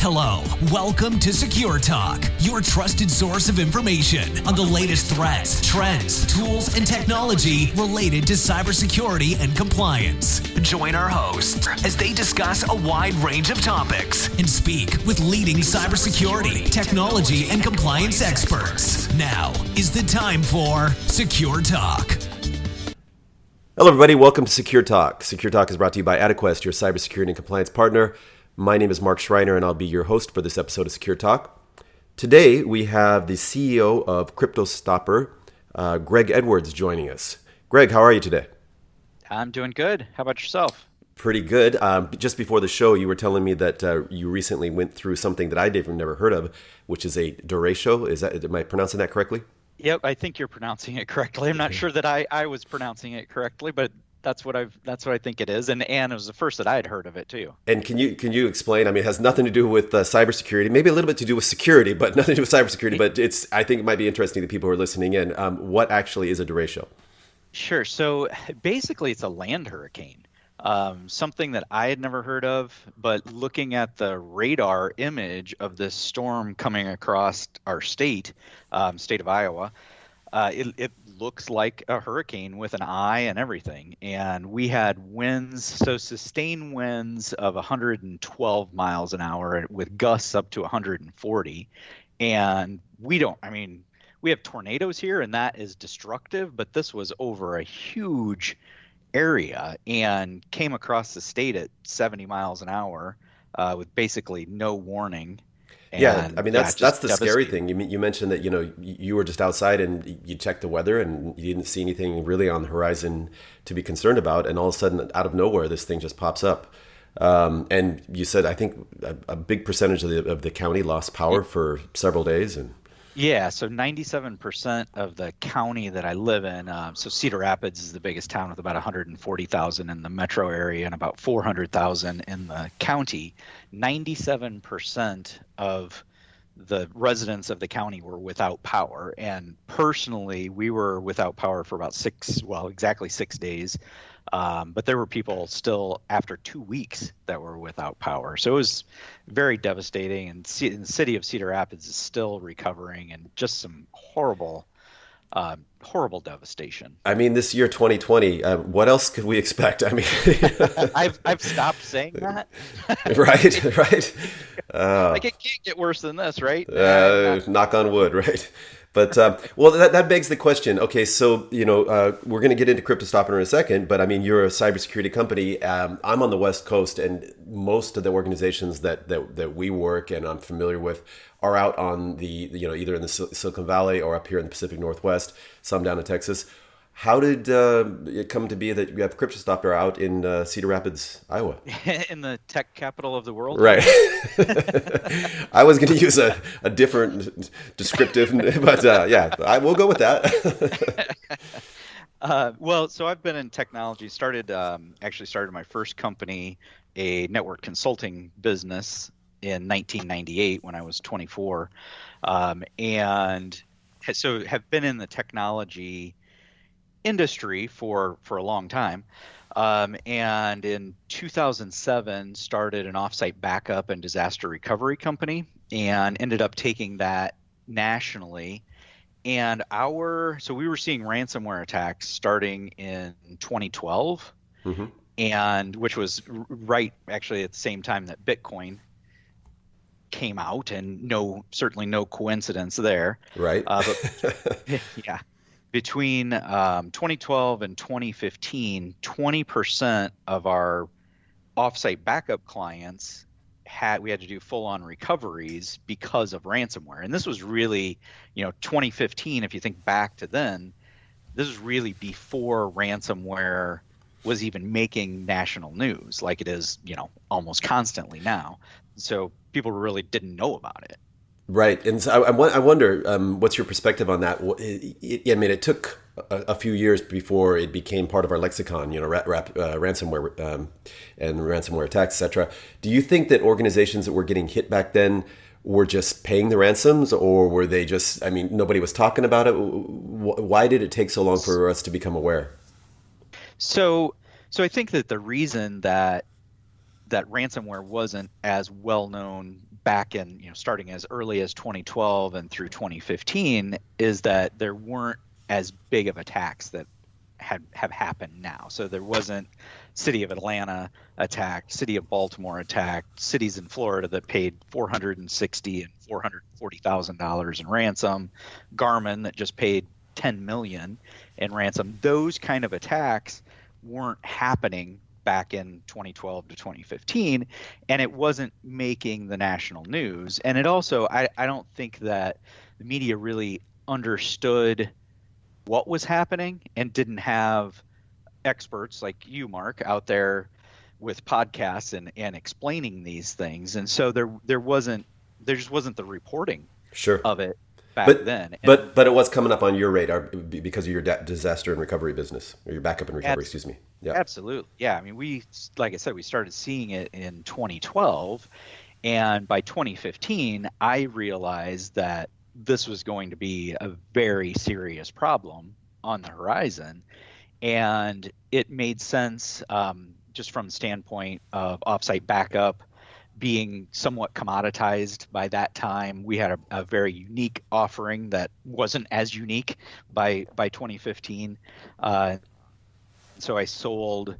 Hello, welcome to Secure Talk, your trusted source of information on the latest threats, trends, tools, and technology related to cybersecurity and compliance. Join our hosts as they discuss a wide range of topics and speak with leading cybersecurity, technology, and compliance experts. Now is the time for Secure Talk. Hello, everybody. Welcome to Secure Talk. Secure Talk is brought to you by Adequest, your cybersecurity and compliance partner. My name is Mark Schreiner, and I'll be your host for this episode of Secure Talk. Today, we have the CEO of CryptoStopper, Greg Edwards, joining us. Greg, how are you today? I'm doing good. How about yourself? Pretty good. Just before the show, you were telling me that you recently went through something that I've never heard of, which is a duratio. Am I pronouncing that correctly? Yep, I think you're pronouncing it correctly. I'm not sure that I was pronouncing it correctly, but that's what I think it is. And it was the first that I had heard of it too. And can you explain? I mean, it has nothing to do with cybersecurity, maybe a little bit to do with security, but nothing to do with cybersecurity. But I think it might be interesting to people who are listening in. What actually is a duratio? Sure. So basically, it's a land hurricane. Something that I had never heard of, but looking at the radar image of this storm coming across our state of Iowa, it looks like a hurricane with an eye and everything. And we had winds, so sustained winds of 112 miles an hour with gusts up to 140. And we have tornadoes here and that is destructive, but this was over a huge area and came across the state at 70 miles an hour with basically no warning. Yeah, I mean that's the scary thing. You mentioned that you were just outside and you checked the weather and you didn't see anything really on the horizon to be concerned about, and all of a sudden, out of nowhere, this thing just pops up. And you said I think a big percentage of the county lost power for several days. Yeah, so 97% of the county that I live in, so Cedar Rapids is the biggest town with about 140,000 in the metro area and about 400,000 in the county. 97% of the residents of the county were without power. And personally, we were without power for about exactly 6 days. But there were people still after 2 weeks that were without power. So it was very devastating. And the city of Cedar Rapids is still recovering, and just some horrible devastation. I mean, this year 2020, what else could we expect? I mean, I've stopped saying that. Right. Like it can't get worse than this, right? Knock on wood, right? But well, that begs the question. Okay, so we're going to get into CryptoStopper in a second, but I mean, you're a cybersecurity company. I'm on the West Coast, and most of the organizations that we work and I'm familiar with are out on the either in the Silicon Valley or up here in the Pacific Northwest. Some down in Texas. How did it come to be that you have CryptoStopper out in Cedar Rapids, Iowa? In the tech capital of the world? Right. I was going to use a different descriptive, but we'll go with that. Well, so I've been in technology, started my first company, a network consulting business in 1998 when I was 24. And so have been in the technology industry for a long time, and in 2007 started an offsite backup and disaster recovery company and ended up taking that nationally. And so we were seeing ransomware attacks starting in 2012, and which was right actually at the same time that Bitcoin came out, and certainly no coincidence there, right? But yeah. Between 2012 and 2015, 20% of our offsite backup clients we had to do full-on recoveries because of ransomware. And this was really, 2015, if you think back to then, this was really before ransomware was even making national news like it is, almost constantly now. So people really didn't know about it. Right. And so I wonder, what's your perspective on that? It took a few years before it became part of our lexicon, ransomware and ransomware attacks, et cetera. Do you think that organizations that were getting hit back then were just paying the ransoms, or were they just, nobody was talking about it? Why did it take so long for us to become aware? So I think that the reason that ransomware wasn't as well known back in, starting as early as 2012 and through 2015, is that there weren't as big of attacks that have happened now. So there wasn't city of Atlanta attacked, city of Baltimore attacked, cities in Florida that paid $460,000 and $440,000 in ransom, Garmin that just paid $10 million in ransom. Those kind of attacks weren't happening back in 2012 to 2015, and it wasn't making the national news. And it also, I don't think that the media really understood what was happening and didn't have experts like you, Mark, out there with podcasts and explaining these things. And so there just wasn't the reporting Sure. of it back then. But it was coming up on your radar because of your disaster and recovery business, or your backup and recovery, excuse me. Yeah. Absolutely. Yeah. I mean, like I said, we started seeing it in 2012, and by 2015, I realized that this was going to be a very serious problem on the horizon. And it made sense just from the standpoint of offsite backup being somewhat commoditized by that time. We had a very unique offering that wasn't as unique by 2015. So I sold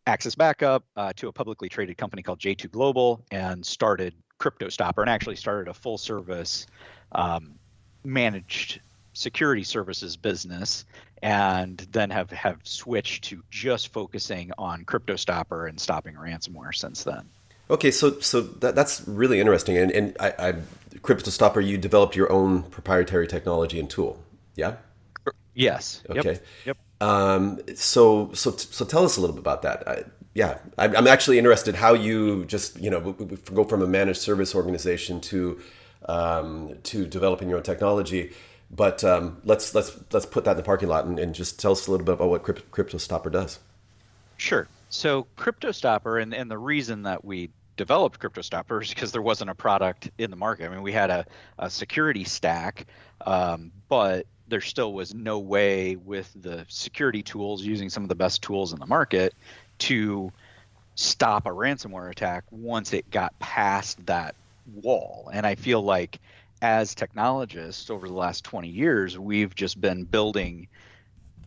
Access Backup to a publicly traded company called J2 Global and started CryptoStopper, and actually started a full service managed security services business, and then have switched to just focusing on CryptoStopper and stopping ransomware since then. Okay, so that's really interesting. And I CryptoStopper, you developed your own proprietary technology and tool, yeah? Yes. Okay. Yep. So tell us a little bit about that. I'm actually interested how you just go from a managed service organization to developing your own technology. But let's put that in the parking lot and just tell us a little bit about what CryptoStopper does. Sure. So CryptoStopper, and the reason that we developed CryptoStopper is because there wasn't a product in the market. I mean, we had a security stack, but there still was no way with the security tools, using some of the best tools in the market, to stop a ransomware attack once it got past that wall. And I feel like as technologists over the last 20 years, we've just been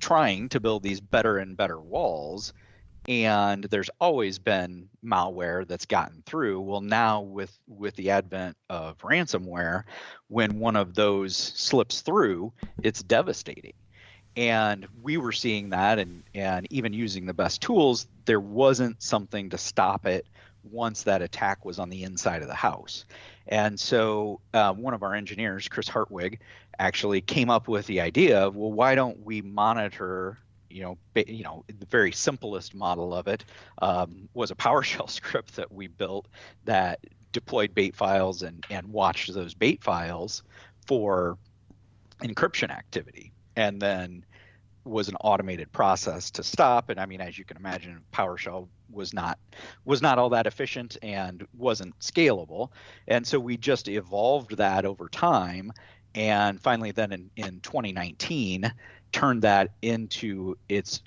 trying to build these better and better walls. And there's always been malware that's gotten through. Well, now with the advent of ransomware, when one of those slips through, it's devastating. And we were seeing that, and even using the best tools, there wasn't something to stop it once that attack was on the inside of the house. And so one of our engineers, Chris Hartwig, actually came up with the idea of, well, why don't we monitor, the very simplest model of it was a PowerShell script that we built that deployed bait files and watched those bait files for encryption activity, and then was an automated process to stop. And I mean, as you can imagine, PowerShell was not all that efficient and wasn't scalable. And so we just evolved that over time. And finally, then in 2019, turned that into its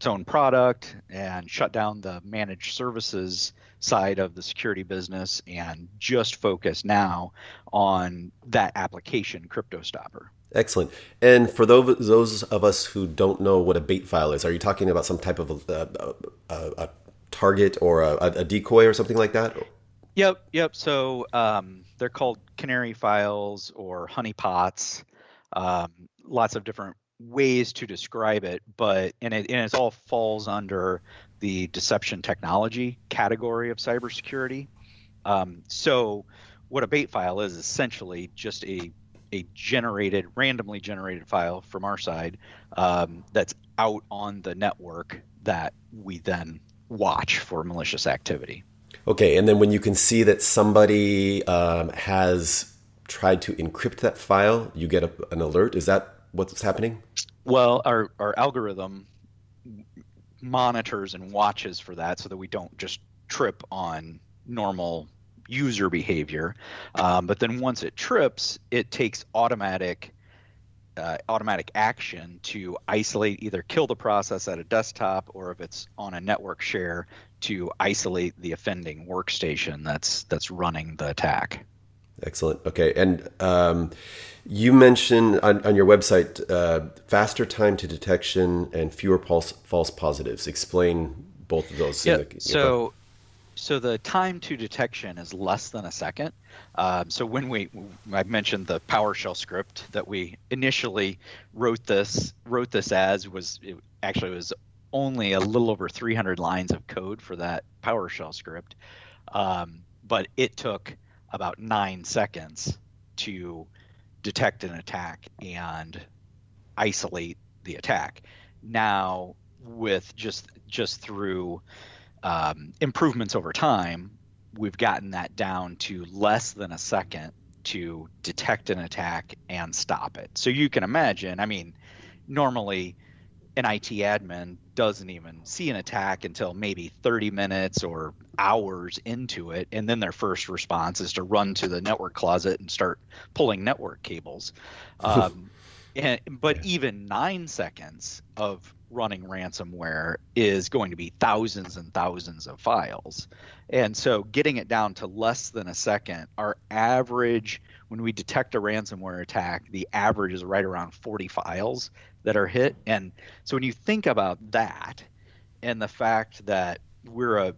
own product and shut down the managed services side of the security business and just focus now on that application, CryptoStopper. Excellent. And for those of us who don't know what a bait file is, are you talking about some type of a target or a decoy or something like that? Yep. So they're called canary files or honeypots. Lots of different ways to describe it, but it all falls under the deception technology category of cybersecurity. So what a bait file is essentially just a randomly generated file from our side that's out on the network that we then watch for malicious activity. Okay, and then when you can see that somebody has tried to encrypt that file, you get an alert. Is that what's happening? Well, our algorithm monitors and watches for that so that we don't just trip on normal user behavior. But then once it trips, it takes automatic automatic action to isolate, either kill the process at a desktop, or if it's on a network share, to isolate the offending workstation that's running the attack. Excellent. Okay. And you mentioned on your website faster time to detection and fewer false positives. Explain both of those. Yeah. So the time to detection is less than a second. So I mentioned the PowerShell script that we initially wrote this as was only a little over 300 lines of code for that PowerShell script, but it took about 9 seconds to detect an attack and isolate the attack. Now, with just through improvements over time, we've gotten that down to less than a second to detect an attack and stop it. So you can imagine, I mean, normally an IT admin doesn't even see an attack until maybe 30 minutes or hours into it, and then their first response is to run to the network closet and start pulling network cables. But even 9 seconds of running ransomware is going to be thousands and thousands of files. And so getting it down to less than a second, our average, when we detect a ransomware attack, the average is right around 40 files that are hit. And so when you think about that and the fact that we're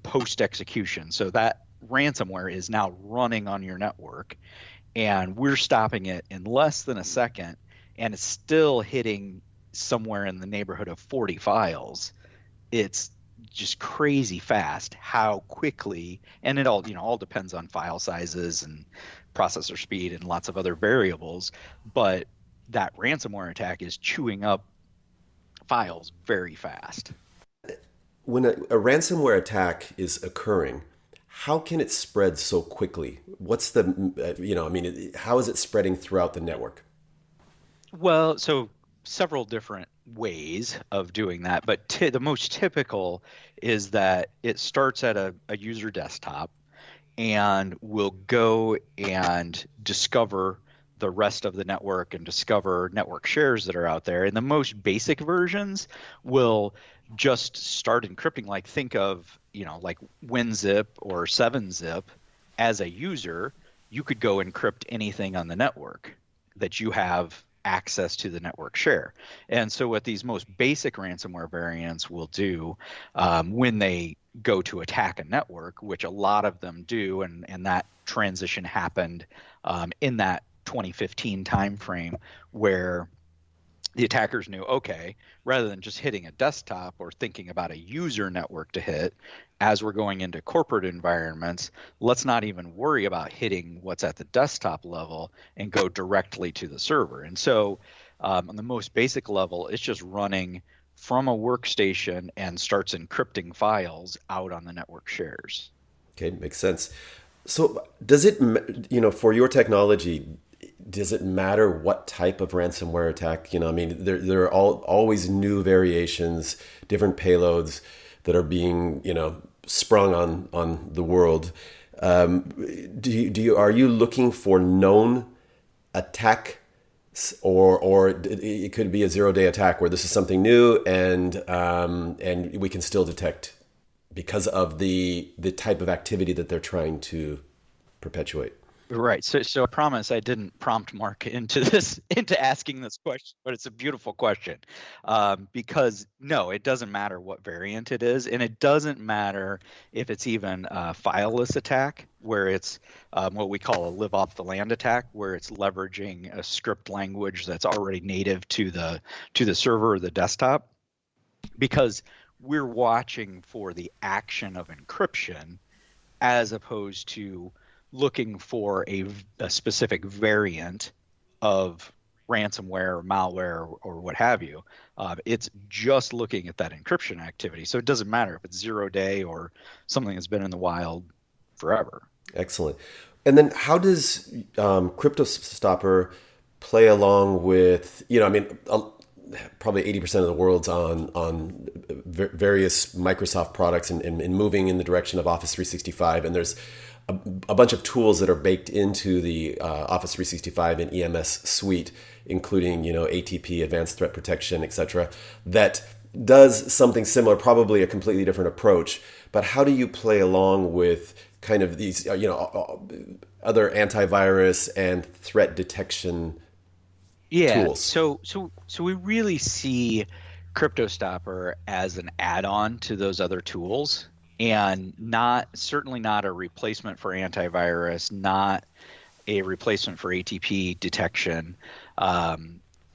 post execution, so that ransomware is now running on your network and we're stopping it in less than a second, and it's still hitting somewhere in the neighborhood of 40 files, it's just crazy fast how quickly, and it all depends on file sizes and processor speed and lots of other variables, but that ransomware attack is chewing up files very fast. When a ransomware attack is occurring, how can it spread so quickly? What's how is it spreading throughout the network? Well, so several different ways of doing that, but the most typical is that it starts at a user desktop and will go and discover the rest of the network and discover network shares that are out there. And the most basic versions will just start encrypting, like think of, like WinZip or 7-Zip. As a user, you could go encrypt anything on the network that you have access to the network share. And so what these most basic ransomware variants will do when they go to attack a network, which a lot of them do, and that transition happened in that 2015 timeframe, where the attackers knew, okay, rather than just hitting a desktop or thinking about a user network to hit, as we're going into corporate environments, let's not even worry about hitting what's at the desktop level and go directly to the server. And so on the most basic level, it's just running from a workstation and starts encrypting files out on the network shares. Okay, makes sense. So does it, for your technology, does it matter what type of ransomware attack? There are always new variations, different payloads that are being, sprung on the world. Are you looking for known attack, or it could be a 0-day attack where this is something new and we can still detect because of the type of activity that they're trying to perpetuate? Right. So I promise I didn't prompt Mark into asking this question, but it's a beautiful question, because no, it doesn't matter what variant it is, and it doesn't matter if it's even a fileless attack, where it's what we call a live off the land attack, where it's leveraging a script language that's already native to the server or the desktop, because we're watching for the action of encryption as opposed to looking for a specific variant of ransomware or malware or what have you. It's just looking at that encryption activity. So it doesn't matter if it's 0-day or something that's been in the wild forever. Excellent. And then how does CryptoStopper play along with, probably 80% of the world's on various Microsoft products and moving in the direction of Office 365. And there's a bunch of tools that are baked into the Office 365 and EMS suite, including ATP, Advanced Threat Protection, etc. That does something similar, probably a completely different approach. But how do you play along with kind of these other antivirus and threat detection tools? So we really see CryptoStopper as an add-on to those other tools, and certainly not a replacement for antivirus, not a replacement for ATP detection.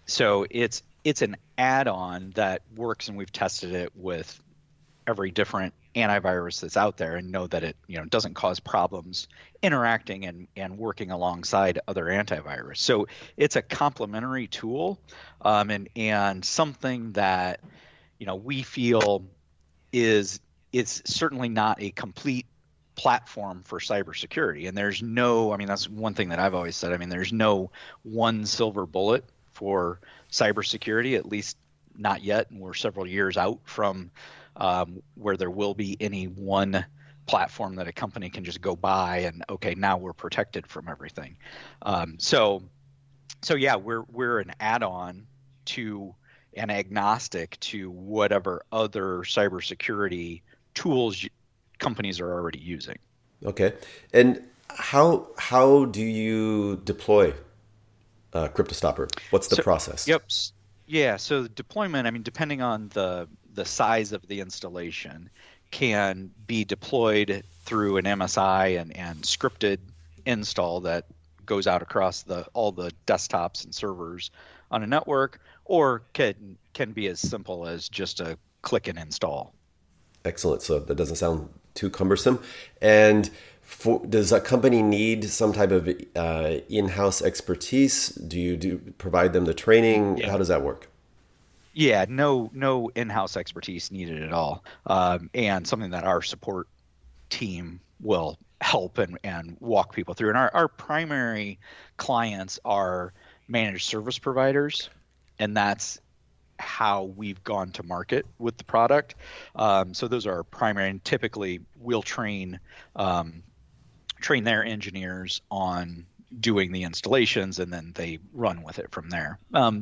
So it's an add-on that works, and we've tested it with every different antivirus that's out there, and know that it doesn't cause problems interacting and working alongside other antivirus. So it's a complementary tool, and something that we feel it's certainly not a complete platform for cybersecurity. And that's one thing that I've always said. There's no one silver bullet for cybersecurity, at least not yet. And we're several years out from where there will be any one platform that a company can just go buy and, okay, now we're protected from everything. So yeah, we're an add-on to and agnostic to whatever other cybersecurity tools companies are already using. Okay. And how do you deploy CryptoStopper? What's the process? Yep. Yeah. So the deployment, depending on the size of the installation, can be deployed through an MSI and scripted install that goes out across all the desktops and servers on a network, or can be as simple as just a click and install. Excellent. So that doesn't sound too cumbersome. And does a company need some type of in-house expertise? Do you provide them the training? Yeah. How does that work? Yeah, no in-house expertise needed at all, and something that our support team will help and walk people through. And our primary clients are managed service providers, and that's how we've gone to market with the product. So those are our primary, and typically we'll train their engineers on doing the installations, and then they run with it from there.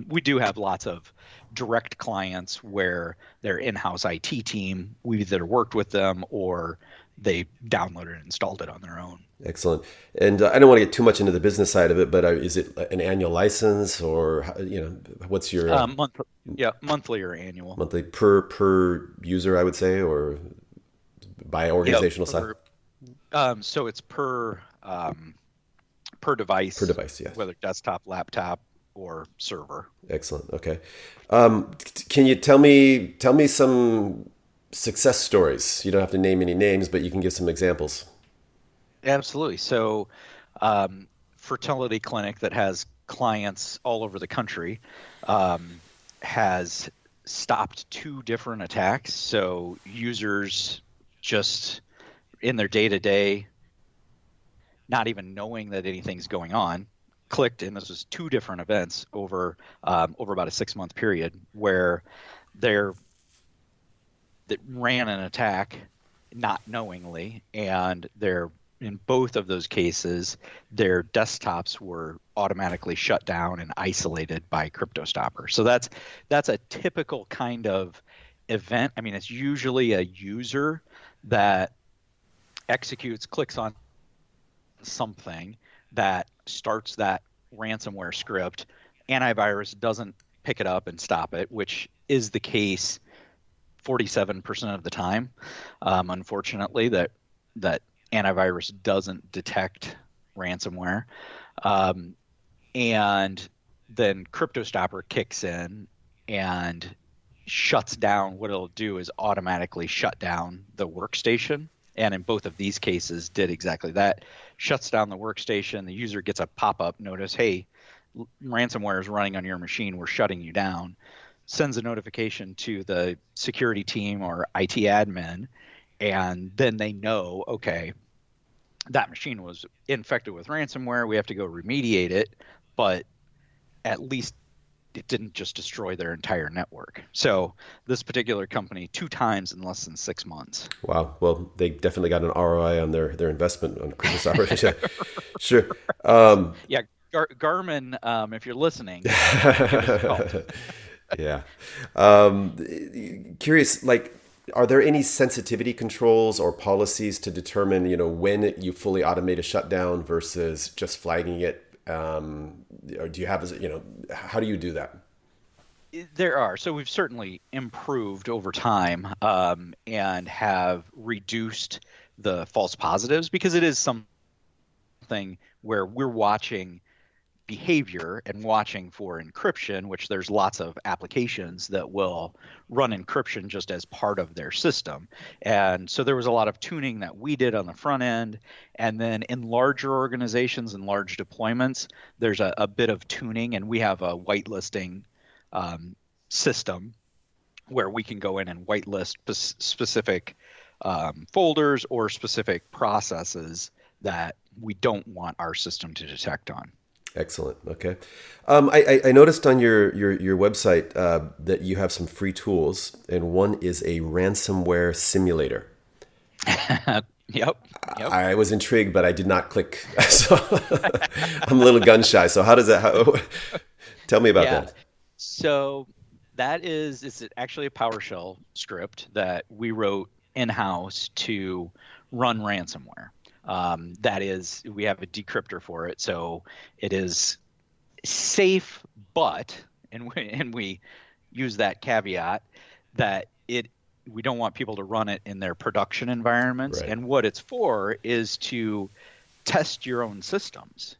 We do have lots of direct clients where their in-house IT team, we either worked with them or they downloaded and installed it on their own. Excellent. And I don't want to get too much into the business side of it, but is it an annual license, or what's your monthly or annual? Monthly per user, I would say, or by organizational size? So it's per device. Per device, yes. Whether desktop, laptop, or server. Excellent. Okay. Can you tell me some success stories? You don't have to name any names, but you can give some examples. Absolutely. So, fertility clinic that has clients all over the country has stopped 2 different attacks. So users just in their day-to-day, not even knowing that anything's going on, clicked, and this was 2 different events over about a 6-month period where that ran an attack not knowingly, and in both of those cases, their desktops were automatically shut down and isolated by CryptoStopper. So that's a typical kind of event. It's usually a user that clicks on something that starts that ransomware script. Antivirus doesn't pick it up and stop it, which is the case 47% of the time. Unfortunately, that antivirus doesn't detect ransomware. And then CryptoStopper kicks in and shuts down. What it'll do is automatically shut down the workstation. And in both of these cases did exactly that. Shuts down the workstation. The user gets a pop-up notice, hey, ransomware is running on your machine. We're shutting you down. Sends a notification to the security team or IT admin, and then they know, okay, that machine was infected with ransomware. We have to go remediate it, but at least it didn't just destroy their entire network. So this particular company 2 times in less than 6 months. Wow. Well, they definitely got an ROI on their investment on CryptoStopper. Yeah, sure. Yeah, Garmin, if you're listening, give us a call. Yeah. Curious, like, are there any sensitivity controls or policies to determine, when you fully automate a shutdown versus just flagging it? Or do you have, how do you do that? There are. So we've certainly improved over time, and have reduced the false positives, because it is something where we're watching behavior and watching for encryption, which there's lots of applications that will run encryption just as part of their system. And so there was a lot of tuning that we did on the front end. And then in larger organizations and large deployments, there's a bit of tuning, and we have a whitelisting system where we can go in and whitelist specific folders or specific processes that we don't want our system to detect on. Excellent. Okay. I noticed on your website that you have some free tools, and one is a ransomware simulator. Yep. I was intrigued, but I did not click. So I'm a little gun shy. So how does that? Tell me about that. So that it's actually a PowerShell script that we wrote in-house to run ransomware. That is, we have a decryptor for it, so it is safe, but and we use that caveat that we don't want people to run it in their production environments. Right. And what it's for is to test your own systems,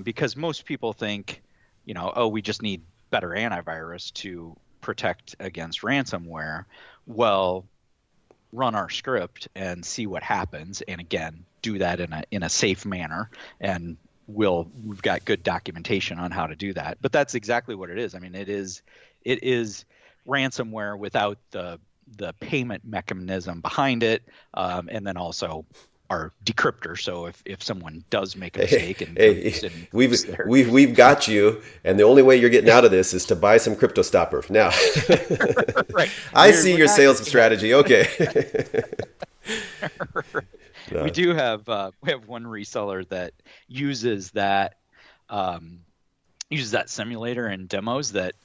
because most people think, we just need better antivirus to protect against ransomware. Well, run our script and see what happens, and again, do that in a safe manner, and we've got good documentation on how to do that. But that's exactly what it is. I mean, it is ransomware without the payment mechanism behind it, and then also our decryptor. So if someone does make a mistake, we've got you, and the only way you're getting out of this is to buy some CryptoStopper now. Right. I see your sales strategy. Okay. We do have one reseller that uses that simulator and demos that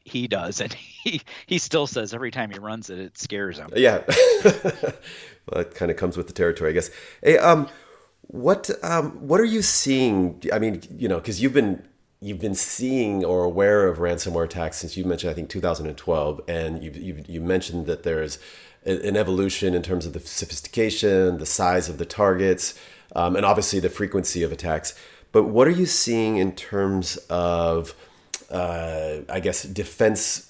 he does, and he still says every time he runs it, it scares him. Yeah. Well, that kind of comes with the territory, I guess. Hey, what are you seeing? I mean, because you've been seeing or aware of ransomware attacks since you mentioned, I think, 2012, and you mentioned that there's an evolution in terms of the sophistication, the size of the targets, and obviously the frequency of attacks. But what are you seeing in terms of, I guess, defense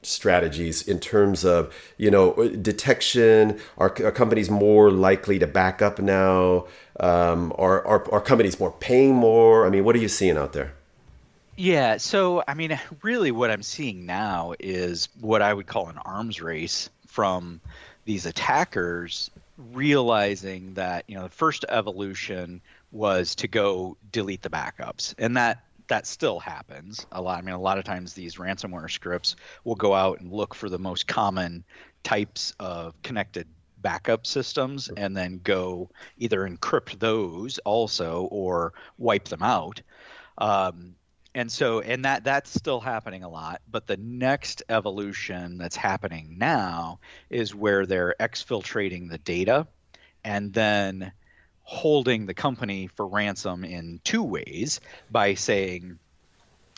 strategies, in terms of, detection? Are companies more likely to back up now? Are companies paying more? I mean, what are you seeing out there? Yeah, so I mean, really what I'm seeing now is what I would call an arms race from these attackers, realizing that, the first evolution was to go delete the backups, and that still happens a lot. I mean, a lot of times these ransomware scripts will go out and look for the most common types of connected backup systems and then go either encrypt those also or wipe them out. And that's still happening a lot. But the next evolution that's happening now is where they're exfiltrating the data and then holding the company for ransom in two ways, by saying,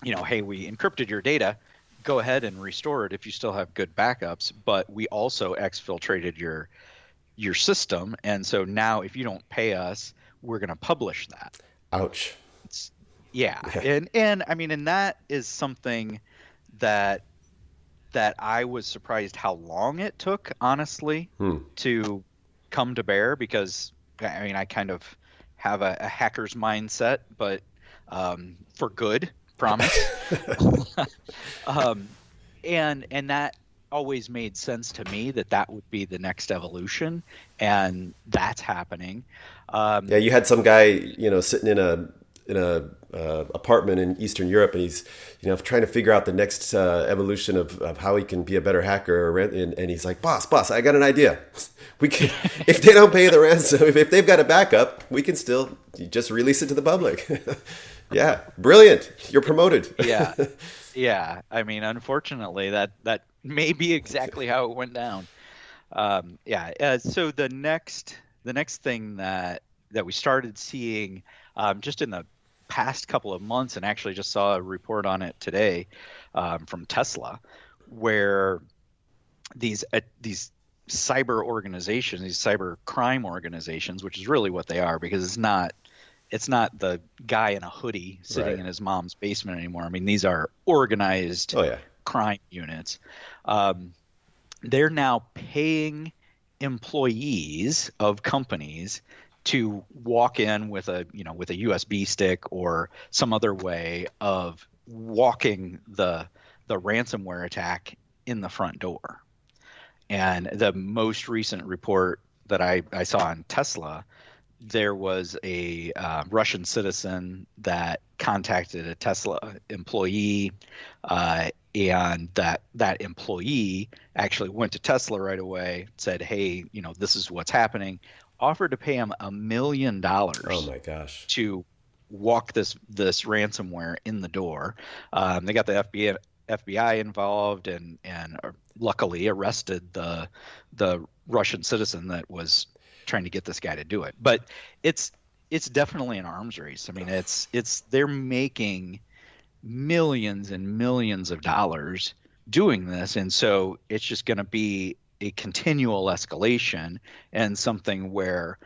hey, we encrypted your data, go ahead and restore it if you still have good backups, but we also exfiltrated your system, and so now if you don't pay us, we're going to publish that. Ouch. Yeah. And I mean, and that is something that I was surprised how long it took, honestly, to come to bear, because I mean, I kind of have a hacker's mindset, but for good, promise. And that always made sense to me, that would be the next evolution, and that's happening. Yeah, you had some guy, sitting in in a apartment in Eastern Europe, and he's trying to figure out the next evolution of how he can be a better hacker. And he's like, boss, I got an idea. We can, if they don't pay the ransom, if they've got a backup, we can still just release it to the public. Yeah, brilliant. You're promoted. Yeah, yeah. I mean, unfortunately, that may be exactly how it went down. So the next thing that we started seeing just in the past couple of months, and actually just saw a report on it today from Tesla, where these cyber organizations, these cyber crime organizations, which is really what they are, because it's not the guy in a hoodie sitting in his mom's basement anymore. I mean, these are organized crime units. They're now paying employees of companies to walk in with a USB stick or some other way of walking the ransomware attack in the front door. And the most recent report that I saw on Tesla, there was a Russian citizen that contacted a Tesla employee, and that employee actually went to Tesla right away, said, "Hey, this is what's happening," offered to pay him $1 million. Oh my gosh! To walk this ransomware in the door. They got the FBI involved and luckily arrested the Russian citizen that was trying to get this guy to do it. But it's definitely an arms race. I mean, they're making millions and millions of dollars doing this, and so it's just going to be a continual escalation and something where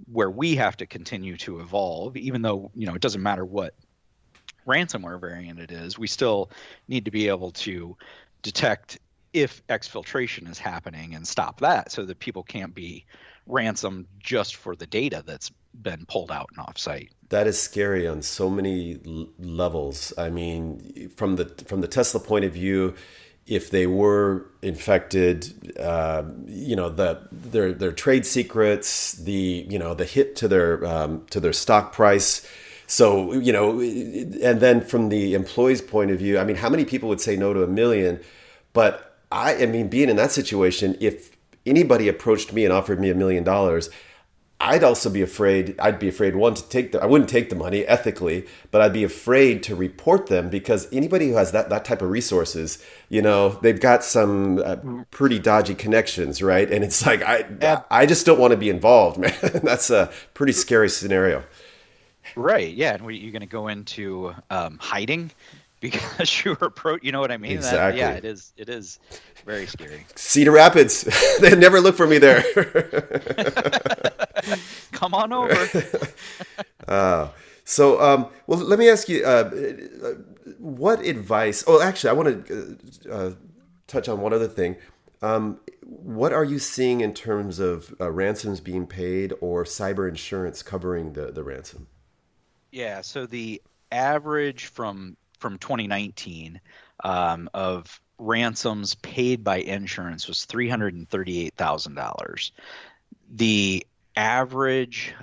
we have to continue to evolve, even though it doesn't matter what ransomware variant it is. We still need to be able to detect if exfiltration is happening and stop that, so that people can't be ransomed just for the data that's been pulled out and off site. That is scary on so many levels. I mean, from the Tesla point of view, if they were infected, their trade secrets, the hit to their stock price. So, and then from the employee's point of view, I mean, how many people would say no to $1 million? But I mean, being in that situation, if anybody approached me and offered me $1 million, I'd also be afraid. I'd be afraid, one, I wouldn't take the money ethically, but I'd be afraid to report them, because anybody who has that type of resources, they've got some pretty dodgy connections, right? And it's like, I just don't want to be involved, man. That's a pretty scary scenario. Right. Yeah. And you're going to go into hiding because you were you know what I mean? Exactly. It is very scary. Cedar Rapids. They never look for me there. Come on over. Well, let me ask you, what advice? Oh, actually, I want to touch on one other thing. What are you seeing in terms of ransoms being paid or cyber insurance covering the ransom? Yeah, so the average from 2019 of ransoms paid by insurance was $338,000. The average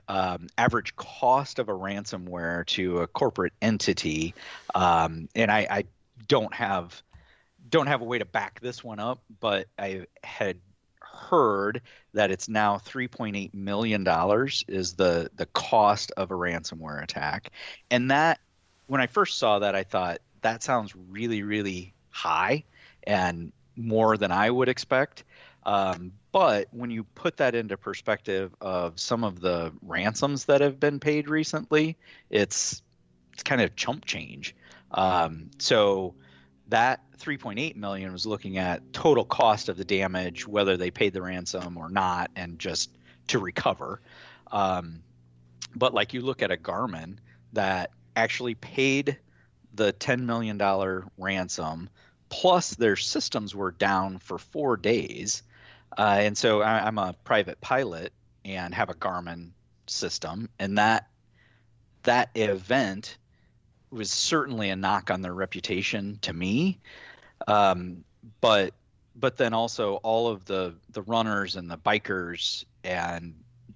cost of a ransomware to a corporate entity, and I don't have a way to back this one up, but I had heard that it's now $3.8 million is the cost of a ransomware attack. And that, when I first saw that, I thought that sounds really, really high and more than I would expect. But when you put that into perspective of some of the ransoms that have been paid recently, it's kind of chump change. So that 3.8 million was looking at total cost of the damage, whether they paid the ransom or not, and just to recover. But like you look at a Garmin that actually paid the $10 million ransom, plus their systems were down for 4 days. And so I'm a private pilot and have a Garmin system, and that event was certainly a knock on their reputation to me. But then also all of the runners and the bikers and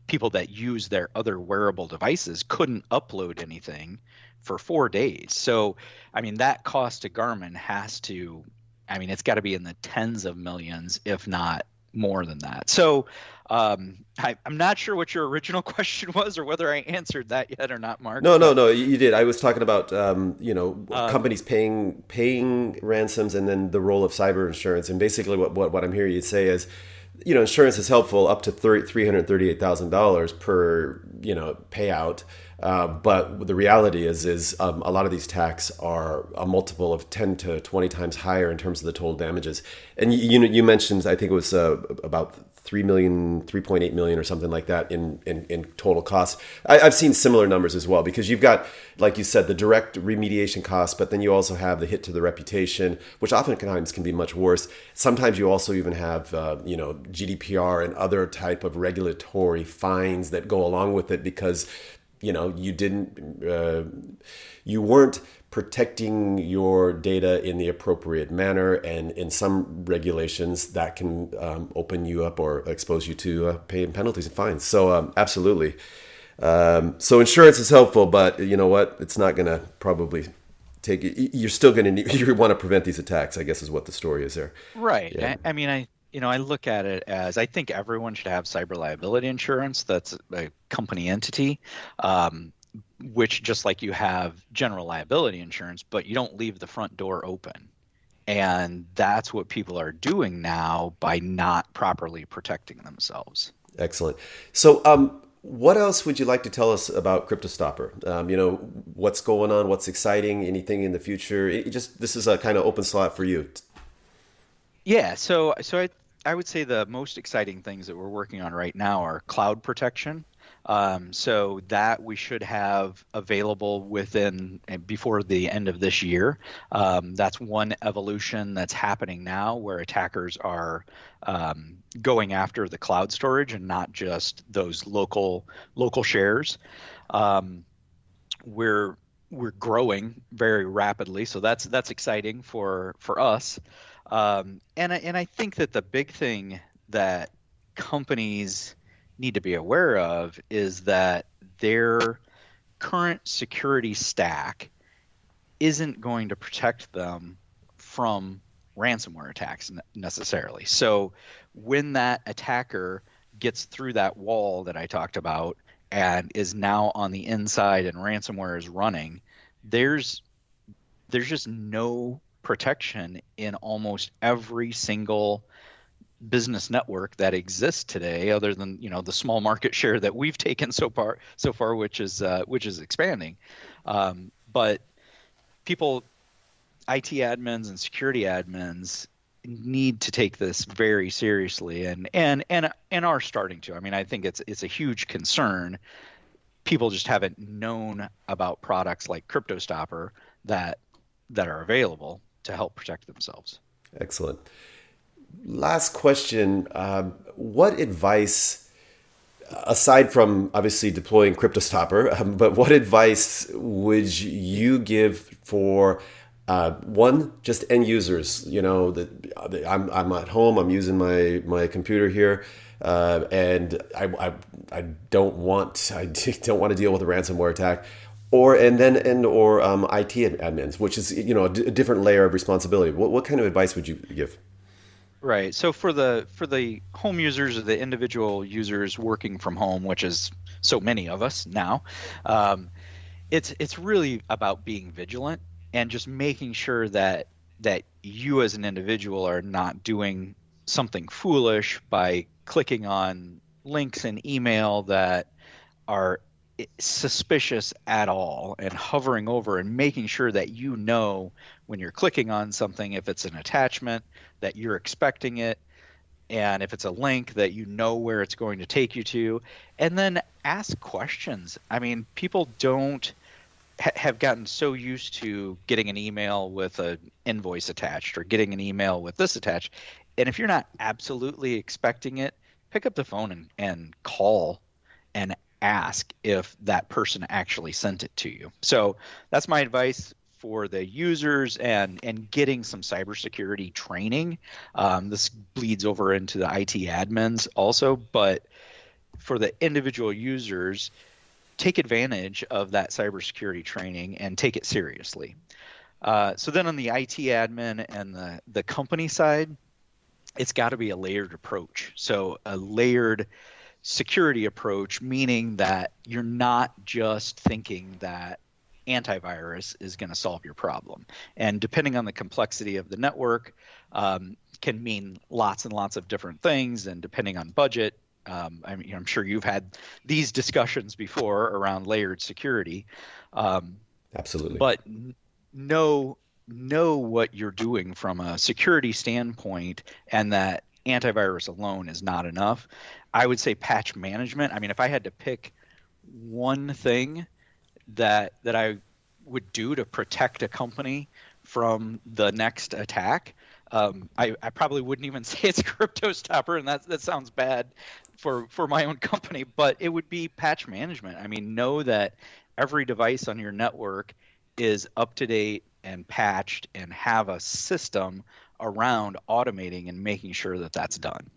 people that use their other wearable devices couldn't upload anything for 4 days. So, I mean, that cost to Garmin has to, I mean, it's got to be in the tens of millions, if not more than that. So, I'm not sure what your original question was or whether I answered that yet or not, Mark. No, you did. I was talking about Um, companies paying ransoms, and then the role of cyber insurance. And basically, what I'm hearing you say is, insurance is helpful up to $338,000 per payout. But the reality is a lot of these attacks are a multiple of 10 to 20 times higher in terms of the total damages. And you mentioned, I think it was about 3 million, 3.8 million or something like that in total costs. I've seen similar numbers as well, because you've got, like you said, the direct remediation costs, but then you also have the hit to the reputation, which oftentimes can be much worse. Sometimes you also even have, GDPR and other type of regulatory fines that go along with it, because you weren't protecting your data in the appropriate manner, and in some regulations that can open you up or expose you to paying penalties and fines. So absolutely. So insurance is helpful, but you know what? It's not going to probably take it. You're still going to need, you want to prevent these attacks, I guess, is what the story is there. right. Yeah. I mean, I look at it as I think everyone should have cyber liability insurance. That's a company entity. Which, just like you have general liability insurance, but you don't leave the front door open. And that's what people are doing now by not properly protecting themselves. Excellent. So, what else would you like to tell us about CryptoStopper? What's going on? What's exciting? Anything in the future? This is a kind of open slot for you. Yeah, so I would say the most exciting things that we're working on right now are cloud protection. So that we should have available before the end of this year. That's one evolution that's happening now, where attackers are going after the cloud storage and not just those local shares. We're growing very rapidly, so that's exciting for us. And I think that the big thing that companies need to be aware of is that their current security stack isn't going to protect them from ransomware attacks necessarily. So when that attacker gets through that wall that I talked about and is now on the inside and ransomware is running, there's just no protection in almost every single business network that exists today, other than the small market share that we've taken so far, which is expanding. But people, IT admins and security admins, need to take this very seriously, and are starting to. I mean, I think it's a huge concern. People just haven't known about products like CryptoStopper that are available to help protect themselves. Excellent. Last question. What advice, aside from obviously deploying CryptoStopper, but what advice would you give for one, just end users? I'm at home, I'm using my computer here, and I don't want to deal with a ransomware attack. Or IT admins, which is a different layer of responsibility. What kind of advice would you give? Right. So for the home users or the individual users working from home, which is so many of us now, it's really about being vigilant and just making sure that you as an individual are not doing something foolish by clicking on links in email that are suspicious at all, and hovering over and making sure that when you're clicking on something, if it's an attachment, that you're expecting it, and if it's a link, that you know where it's going to take you to, and then ask questions. I mean, people don't have gotten so used to getting an email with an invoice attached or getting an email with this attached, and if you're not absolutely expecting it, pick up the phone and call and ask if that person actually sent it to you. So that's my advice for the users, and getting some cybersecurity training. This bleeds over into the IT admins also, but for the individual users, take advantage of that cybersecurity training and take it seriously. So then on the IT admin and the company side, it's got to be a layered approach. So a layered security approach, meaning that you're not just thinking that antivirus is going to solve your problem. And depending on the complexity of the network, can mean lots and lots of different things. And depending on budget, I'm sure you've had these discussions before around layered security. Absolutely. But know what you're doing from a security standpoint, and that antivirus alone is not enough. I would say patch management. I mean, if I had to pick one thing that I would do to protect a company from the next attack, I probably wouldn't even say it's CryptoStopper, and that sounds bad for my own company, but it would be patch management. I mean, know that every device on your network is up to date and patched, and have a system around automating and making sure that that's done.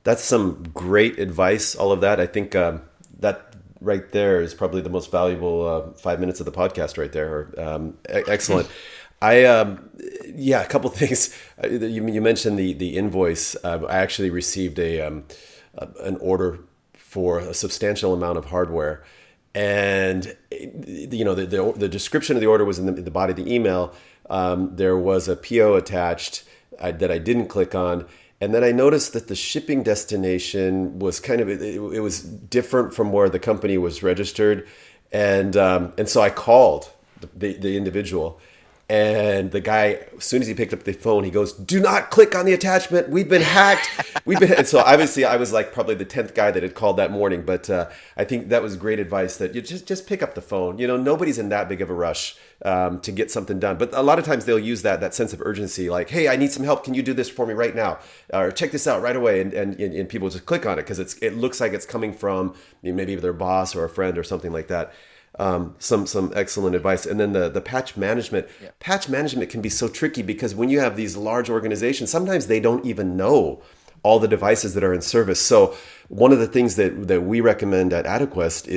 That's some great advice, all of that. I think that right there is probably the most valuable 5 minutes of the podcast right there. Excellent. A couple things. You mentioned the invoice. I actually received an order for a substantial amount of hardware. And the description of the order was in the body of the email. There was a PO attached that I didn't click on. And then I noticed that the shipping destination was it was different from where the company was registered. And so I called the individual. And the guy, as soon as he picked up the phone, he goes, "Do not click on the attachment. We've been hacked." And so obviously I was like probably the 10th guy that had called that morning. But I think that was great advice, that you just pick up the phone. Nobody's in that big of a rush to get something done. But a lot of times they'll use that sense of urgency, like, "Hey, I need some help. Can you do this for me right now? Or check this out right away." And people just click on it because it looks like it's coming from maybe their boss or a friend or something like that. Some excellent advice. And then the patch management. Yeah. Patch management can be so tricky because when you have these large organizations, sometimes they don't even know all the devices that are in service. So one of the things that we recommend at AdeQuest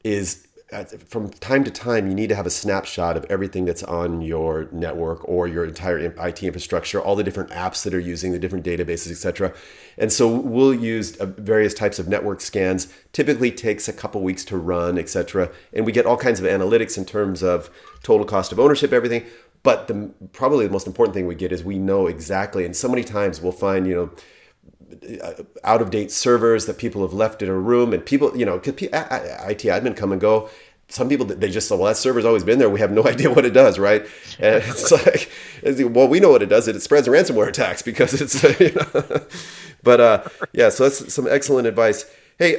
is from time to time, you need to have a snapshot of everything that's on your network or your entire IT infrastructure, all the different apps that are using the different databases, etc. And so we'll use various types of network scans. Typically takes a couple weeks to run, etc. And we get all kinds of analytics in terms of total cost of ownership, everything. But probably the most important thing we get is we know exactly. And so many times we'll find, out of date servers that people have left in a room, and people, IT admin come and go. Some people, they just say, "Well, that server's always been there. We have no idea what it does," right? And it's like, well, we know what it does. It spreads ransomware attacks because it's, But so that's some excellent advice. Hey,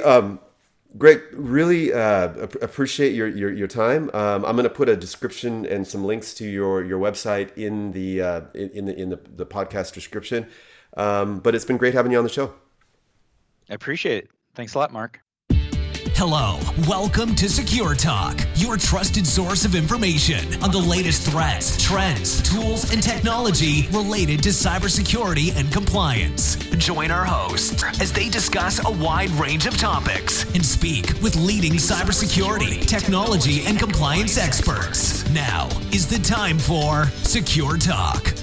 Greg, really appreciate your time. I'm going to put a description and some links to your website in the podcast description. But it's been great having you on the show. I appreciate it. Thanks a lot, Mark. Hello, welcome to Secure Talk, your trusted source of information on the latest threats, trends, tools, and technology related to cybersecurity and compliance. Join our hosts as they discuss a wide range of topics and speak with leading cybersecurity, technology, and compliance experts. Now is the time for Secure Talk.